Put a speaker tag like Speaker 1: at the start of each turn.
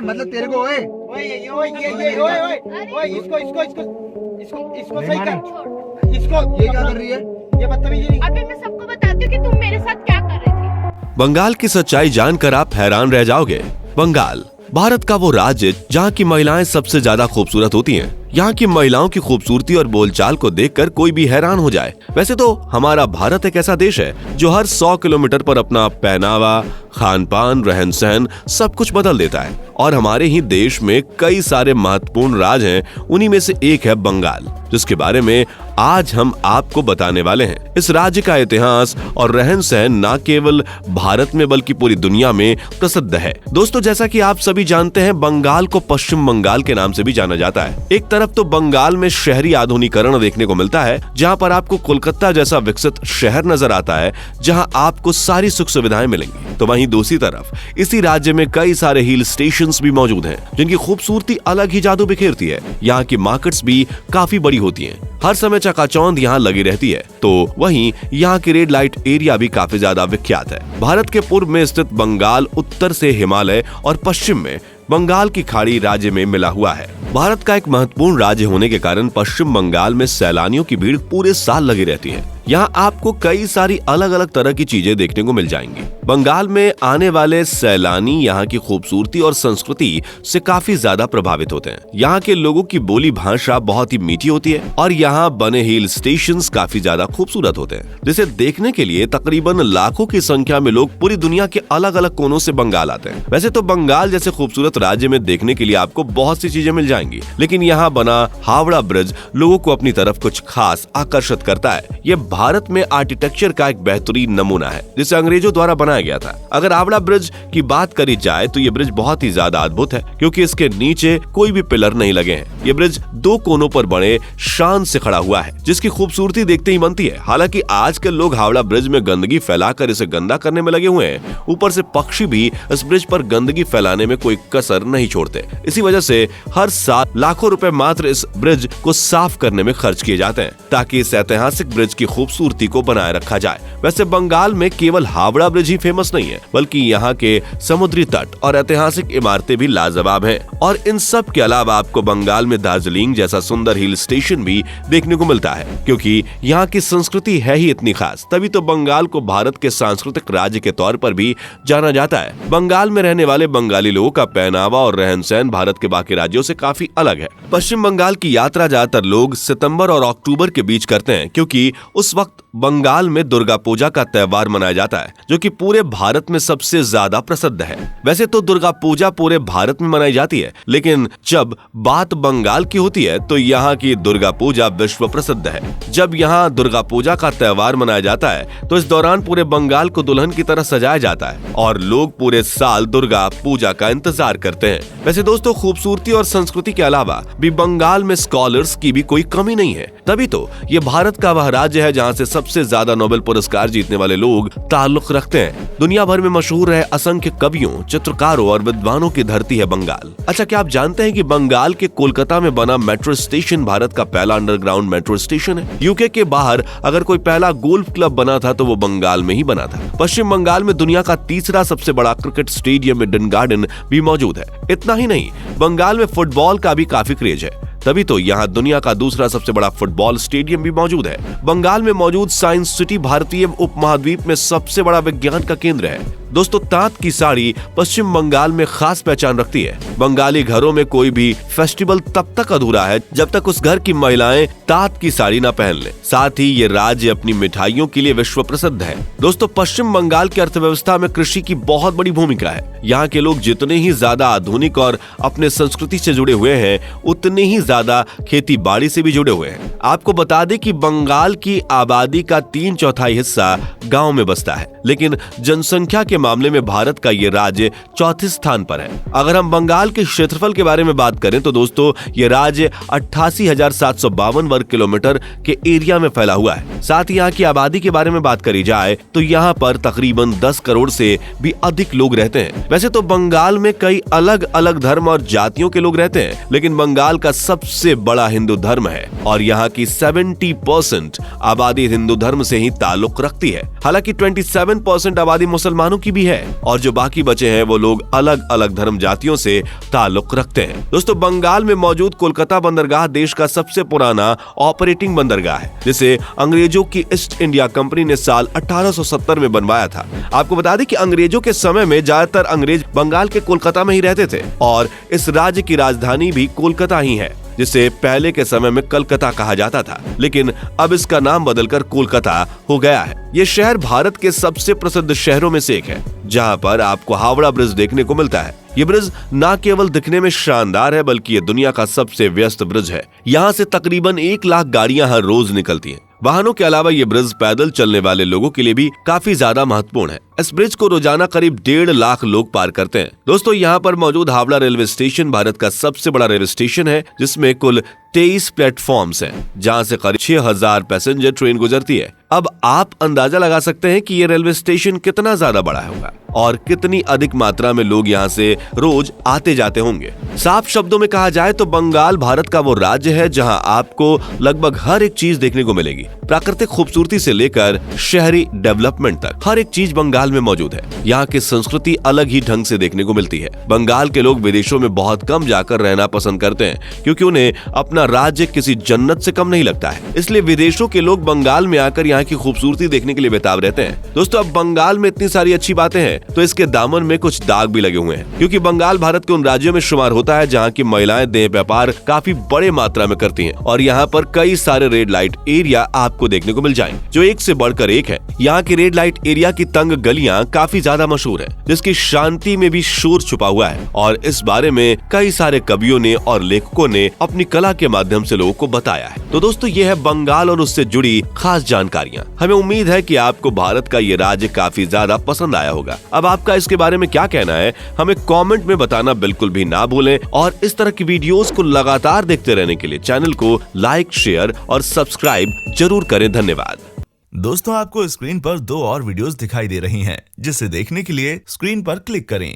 Speaker 1: मतलब तेरे को ओए
Speaker 2: इसको सही कर।
Speaker 1: इसको ये क्या कर रही है?
Speaker 2: ये बदतमीजी।
Speaker 3: अभी मैं सबको बताती हूँ कि तुम मेरे साथ क्या कर रहे थे।
Speaker 4: बंगाल की सच्चाई जानकर आप हैरान रह जाओगे। बंगाल भारत का वो राज्य जहाँ की महिलाएं सबसे ज्यादा खूबसूरत होती हैं। यहाँ की महिलाओं की खूबसूरती और बोलचाल को देखकर कोई भी हैरान हो जाए। वैसे तो हमारा भारत एक ऐसा देश है जो हर 100 किलोमीटर पर अपना पहनावा, खान पान, रहन सहन सब कुछ बदल देता है और हमारे ही देश में कई सारे महत्वपूर्ण राज्य हैं। उन्हीं में से एक है बंगाल, जिसके बारे में आज हम आपको बताने वाले हैं। इस राज्य का इतिहास और रहन सहन न केवल भारत में बल्कि पूरी दुनिया में प्रसिद्ध है। दोस्तों, जैसा कि आप सभी जानते हैं, बंगाल को पश्चिम बंगाल के नाम से भी जाना जाता है। एक तरफ तो बंगाल में शहरी आधुनिकीकरण देखने को मिलता है, जहां पर आपको कोलकाता जैसा विकसित शहर नजर आता है, जहां आपको सारी सुख सुविधाएं मिलेंगी। तो वहीं दूसरी तरफ इसी राज्य में कई सारे हिल स्टेशंस भी मौजूद हैं, जिनकी खूबसूरती अलग ही जादू बिखेरती है। यहाँ की मार्केट्स भी काफी बड़ी होती हैं, हर समय चकाचौंध यहाँ लगी रहती है। तो वहीं यहाँ की रेड लाइट एरिया भी काफी ज्यादा विख्यात है। भारत के पूर्व में स्थित बंगाल उत्तर से हिमालय और पश्चिम में बंगाल की खाड़ी राज्य में मिला हुआ है। भारत का एक महत्वपूर्ण राज्य होने के कारण पश्चिम बंगाल में सैलानियों की भीड़ पूरे साल लगी रहती है। यहाँ आपको कई सारी अलग अलग तरह की चीजें देखने को मिल जाएंगी। बंगाल में आने वाले सैलानी यहाँ की खूबसूरती और संस्कृति से काफी ज्यादा प्रभावित होते हैं। यहाँ के लोगों की बोली भाषा बहुत ही मीठी होती है और यहाँ बने हिल स्टेशंस काफी ज्यादा खूबसूरत होते हैं, जिसे देखने के लिए तकरीबन लाखों की संख्या में लोग पूरी दुनिया के अलग अलग कोनों से बंगाल आते हैं। वैसे तो बंगाल जैसे खूबसूरत राज्य में देखने के लिए आपको बहुत सी चीजें मिल जाएंगी, लेकिन यहाँ बना हावड़ा ब्रिज लोगों को अपनी तरफ कुछ खास आकर्षित करता है। ये भारत में आर्किटेक्चर का एक बेहतरीन नमूना है, जिसे अंग्रेजों द्वारा बनाया गया था। अगर हावड़ा ब्रिज की बात करी जाए तो ये ब्रिज बहुत ही ज्यादा अद्भुत है, क्योंकि इसके नीचे कोई भी पिलर नहीं लगे हैं। ये ब्रिज दो कोनों पर बड़े शान से खड़ा हुआ है, जिसकी खूबसूरती देखते ही बनती है। हालांकि आजकल लोग हावड़ा ब्रिज में गंदगी फैलाकर इसे गंदा करने में लगे हुए हैं। ऊपर से पक्षी भी इस ब्रिज पर गंदगी फैलाने में कोई कसर नहीं छोड़ते। इसी वजह से हर साल लाखों रुपए मात्र इस ब्रिज को साफ करने में खर्च किए जाते हैं, ताकि इस ऐतिहासिक ब्रिज की खूबसूरती को बनाए रखा जाए। वैसे बंगाल में केवल हावड़ा ब्रिज ही फेमस नहीं है, बल्कि यहाँ के समुद्री तट और ऐतिहासिक इमारतें भी लाजवाब हैं। और इन सब के अलावा आपको बंगाल में दार्जिलिंग जैसा सुंदर हिल स्टेशन भी देखने को मिलता है, क्योंकि यहाँ की संस्कृति है ही इतनी खास। तभी तो बंगाल को भारत के सांस्कृतिक राज्य के तौर पर भी जाना जाता है। बंगाल में रहने वाले बंगाली लोगों का पहनावा और रहन सहन भारत के बाकी राज्यों से काफी अलग है। पश्चिम बंगाल की यात्रा ज्यादातर लोग सितंबर और अक्टूबर के बीच करते हैं, क्योंकि उस वक्त बंगाल में दुर्गा पूजा का त्योहार मनाया जाता है, जो कि पूरे भारत में सबसे ज्यादा प्रसिद्ध है। वैसे तो दुर्गा पूजा पूरे भारत में मनाई जाती है, लेकिन जब बात बंगाल की होती है तो यहाँ की दुर्गा पूजा विश्व प्रसिद्ध है। जब यहाँ दुर्गा पूजा का त्योहार मनाया जाता है तो इस दौरान पूरे बंगाल को दुल्हन की तरह सजाया जाता है और लोग पूरे साल दुर्गा पूजा का इंतजार करते हैं। वैसे दोस्तों, खूबसूरती और संस्कृति के अलावा भी बंगाल में स्कॉलर्स की भी कोई कमी नहीं है। तभी तो ये भारत का वह राज्य है जहाँ से सबसे ज्यादा नोबेल पुरस्कार जीतने वाले लोग ताल्लुक रखते हैं। दुनिया भर में मशहूर है असंख्य कवियों, चित्रकारों और विद्वानों की धरती है बंगाल। अच्छा, क्या आप जानते हैं कि बंगाल के कोलकाता में बना मेट्रो स्टेशन भारत का पहला अंडरग्राउंड मेट्रो स्टेशन है। यूके के बाहर अगर कोई पहला गोल्फ क्लब बना था तो वो बंगाल में ही बना था। पश्चिम बंगाल में दुनिया का तीसरा सबसे बड़ा क्रिकेट स्टेडियम ईडन गार्डन भी मौजूद है। इतना ही नहीं, बंगाल में फुटबॉल का भी काफी क्रेज है, तभी तो यहाँ दुनिया का दूसरा सबसे बड़ा फुटबॉल स्टेडियम भी मौजूद है। बंगाल में मौजूद साइंस सिटी भारतीय उपमहाद्वीप में सबसे बड़ा विज्ञान का केंद्र है। दोस्तों, तांत की साड़ी पश्चिम बंगाल में खास पहचान रखती है। बंगाली घरों में कोई भी फेस्टिवल तब तक अधूरा है जब तक उस घर की महिलाएं तांत की साड़ी न पहन लें। साथ ही ये राज्य अपनी मिठाइयों के लिए विश्व प्रसिद्ध है। दोस्तों, पश्चिम बंगाल की अर्थव्यवस्था में कृषि की बहुत बड़ी भूमिका है। यहाँ के लोग जितने ही ज्यादा आधुनिक और अपने संस्कृति से जुड़े हुए हैं, उतने ही ज्यादा खेती बाड़ी से भी जुड़े हुए हैं। आपको बता दें कि बंगाल की आबादी का 3/4 हिस्सा गाँव में बसता है, लेकिन जनसंख्या के मामले में भारत का ये राज्य चौथे स्थान पर है। अगर हम बंगाल के क्षेत्रफल के बारे में बात करें तो दोस्तों, ये राज्य 88,752 वर्ग किलोमीटर के एरिया में फैला हुआ है। साथ ही यहाँ की आबादी के बारे में बात करी जाए तो यहाँ पर तकरीबन 10 करोड़ से भी अधिक लोग रहते हैं। वैसे तो बंगाल में कई अलग अलग धर्म और जातियों के लोग रहते हैं, लेकिन बंगाल का सबसे सबसे बड़ा हिंदू धर्म है और यहाँ की 70% आबादी हिंदू धर्म से ही ताल्लुक रखती है। हालांकि 27% आबादी मुसलमानों की भी है और जो बाकी बचे हैं वो लोग अलग अलग धर्म जातियों से ताल्लुक रखते हैं। दोस्तों, बंगाल में मौजूद कोलकाता बंदरगाह देश का सबसे पुराना ऑपरेटिंग बंदरगाह है, जिसे अंग्रेजों की ईस्ट इंडिया कंपनी ने साल 1870 में बनवाया था। आपको बता दें कि अंग्रेजों के समय में ज्यादातर अंग्रेज बंगाल के कोलकाता में ही रहते थे और इस राज्य की राजधानी भी कोलकाता ही है, जिसे पहले के समय में कलकत्ता कहा जाता था, लेकिन अब इसका नाम बदलकर कोलकाता हो गया है। ये शहर भारत के सबसे प्रसिद्ध शहरों में से एक है, जहां पर आपको हावड़ा ब्रिज देखने को मिलता है। ये ब्रिज न केवल दिखने में शानदार है, बल्कि ये दुनिया का सबसे व्यस्त ब्रिज है। यहाँ से तकरीबन 1 लाख गाड़ियां हर रोज निकलती हैं। वाहनों के अलावा ये ब्रिज पैदल चलने वाले लोगों के लिए भी काफी ज्यादा महत्वपूर्ण है। इस ब्रिज को रोजाना करीब 1.5 लाख लोग पार करते हैं। दोस्तों, यहाँ पर मौजूद हावड़ा रेलवे स्टेशन भारत का सबसे बड़ा रेलवे स्टेशन है, जिसमें कुल 23 प्लेटफॉर्म्स हैं, जहाँ से करीब 6000 पैसेंजर ट्रेन गुजरती है। अब आप अंदाजा लगा सकते हैं कि ये रेलवे स्टेशन कितना ज्यादा बड़ा होगा और कितनी अधिक मात्रा में लोग यहाँ से रोज आते जाते होंगे। साफ शब्दों में कहा जाए तो बंगाल भारत का वो राज्य है जहाँ आपको लगभग हर एक चीज देखने को मिलेगी। प्राकृतिक खूबसूरती से लेकर शहरी डेवलपमेंट तक हर एक चीज बंगाल में मौजूद है। यहाँ की संस्कृति अलग ही ढंग से देखने को मिलती है। बंगाल के लोग विदेशों में बहुत कम जाकर रहना पसंद करते हैं, क्योंकि उन्हें अपना राज्य किसी जन्नत से कम नहीं लगता है। इसलिए विदेशों के लोग बंगाल में आकर यहाँ की खूबसूरती देखने के लिए बेताब रहते हैं। दोस्तों, अब बंगाल में इतनी सारी अच्छी बातें हैं तो इसके दामन में कुछ दाग भी लगे हुए हैं, क्योंकि बंगाल भारत के उन राज्यों में शुमार होता है जहाँ की महिलाएं देह व्यापार काफी बड़े मात्रा में करती हैं और यहाँ पर कई सारे रेड लाइट एरिया आपको देखने को मिल जाएंगे, जो एक से बढ़कर एक है। यहाँ की रेड लाइट एरिया की तंग गलियां काफी ज्यादा मशहूर है, जिसकी शांति में भी शोर छुपा हुआ है और इस बारे में कई सारे कवियों ने और लेखकों ने अपनी कला के माध्यम से लोगों को बताया है। तो दोस्तों, ये है बंगाल और उससे जुड़ी खास जानकारियां। हमें उम्मीद है कि आपको भारत का ये राज्य काफी ज्यादा पसंद आया होगा। अब आपका इसके बारे में क्या कहना है, हमें कमेंट में बताना बिल्कुल भी ना भूलें और इस तरह की वीडियोस को लगातार देखते रहने के लिए चैनल को लाइक, शेयर और सब्सक्राइब जरूर करें। धन्यवाद।
Speaker 2: दोस्तों, आपको स्क्रीन पर 2 और वीडियोस दिखाई दे रही हैं, जिसे देखने के लिए स्क्रीन पर क्लिक करें।